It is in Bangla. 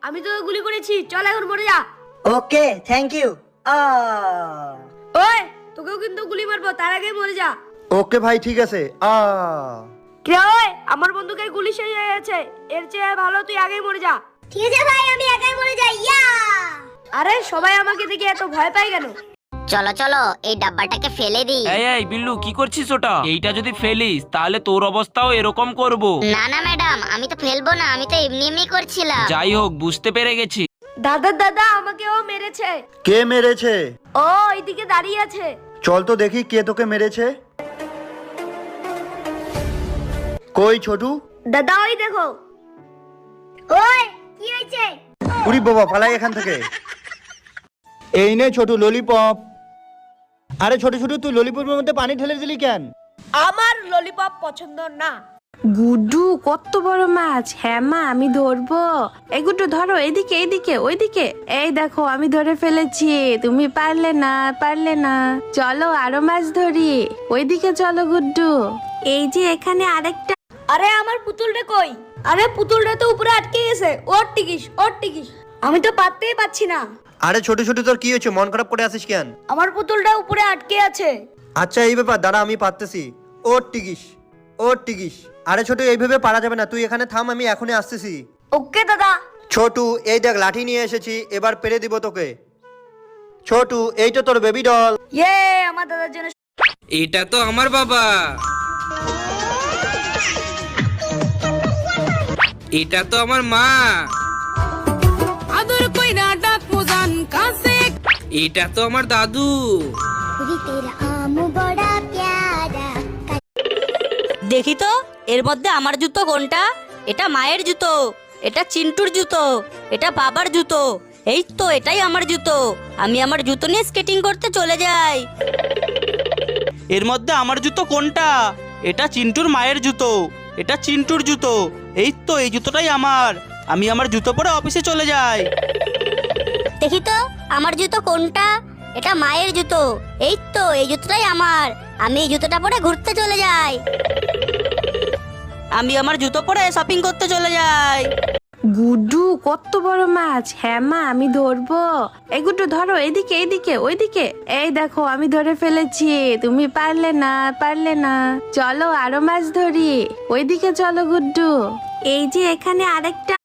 আমি তো গুলি করেছি, চল এখন মরে যা। ওকে, থ্যাংক ইউ। ওই তোকেও কিন্তু গুলি মারবো, তার আগে মরে যা। ওকে ভাই, ঠিক আছে। কে ওই? আমার বন্ধুকে গুলি শেষ হয়ে গেছে, এর চেয়ে ভালো তুই আগেই মরে যা। ঠিক আছে ভাই, আমি একাই মরে যাই। ইয়া! আরে সবাই আমাকে দেখে এত ভয় পায় কেন? চলো চলো এই ডাব্বাটাকে ফেলে দিই। এই এই বিল্লু, কি করছিস ওটা? এইটা যদি ফেলিস তাহলে তোর অবস্থাও এরকম করব। না না ম্যাডাম, আমি তো ফেলবো না, আমি তো এমনি এমনি করছিলাম। যাই হোক, বুঝতে পেরে গেছি। দাদা আমাকেও মেরেছে। কে মেরেছে? ও এইদিকে দাঁড়িয়ে আছে। চল তো দেখি কে তোকে মেরেছে। কই ছোটু? দাদা ওই দেখো। ওই কি হয়েছে? উড়ি বাবা, পালাই এখান থেকে। এই নে ছোটু ললিপপ। আরে ছোট ছোট, তুই ললিপপের মধ্যে পানি ঢেলে দিলি কেন? আমার ললিপপ পছন্দ না। গুড্ডু কত বড় মাছ! হ্যাঁ মা, আমি ধরবো। এই গুড্ডু ধরো, এদিকে এদিকে ওইদিকে। এই দেখো আমি ধরে ফেলেছি, তুমি পারলে না। চলো আরো মাছ ধরি, ওইদিকে চলো গুড্ডু। এই যে এখানে আরেকটা। আরে আমার পুতুলটা কই? আরে পুতুলটা তো উপরে আটকে গেছে। ওর টিকিস। আমি তো পারতেই পাচ্ছি না। আরে ছোট ছোট, তোর কি হয়েছে? মন খারাপ করে আসিস কেন? আমার পুতুলটা উপরে আটকে আছে। আচ্ছা এই ব্যাপার, দাঁড়া আমি পারতেছি। ওর টিকিস। আরে ছোটু, এইভাবে পারা যাবে না, তুই এখানে থাম, আমি এখনই আসতেছি। ওকে দাদা। ছোটু এই দেখ, লাঠি নিয়ে এসেছি, এবার পেরে দিব তোকে। ছোটু এই তো তোর বেবি ডল। ইয়ে, আমার দাদার জন্য। এটা তো আমার বাবা। এটা তো আমার মা। আদর কইরা ডাক মোজান কাছে। এটা তো আমার দাদু। তেরা আম বড়া প্যারা। দেখি তো এর মধ্যে আমার জুতো কোনটা? এটা মায়ের জুতো, এটা চিন্টুর জুতো, এটা বাবার জুতো। এই তো এটাই আমার জুতো। আমি আমার জুতো নিয়ে স্কেটিং করতে চলে যাই। এর মধ্যে আমার জুতো কোনটা? এটা চিন্টুর মায়ের জুতো, এটা চিন্টুর জুতো। এই তো এই জুতোটাই আমার। আমি আমার জুতো পরে অফিসে চলে যাই। দেখি তো আমার জুতো কোনটা? এটা মায়ের জুতো। এই তো এই জুতোটাই আমার। আমি এই জুতোটা পরে ঘুরতে চলে যাই। আমি আমার জুতো পরে শপিং করতে চলে যাই। গুড্ডু কত বড় মাছ! হ্যাঁ মা, আমি ধরবো। এই গুড্ডু ধরো, এদিকে এদিকে ওইদিকে। এই দেখো আমি ধরে ফেলেছি, তুমি পারলে না। চলো আরো মাছ ধরি, ওইদিকে চলো গুড্ডু। এই যে এখানে আরেকটা।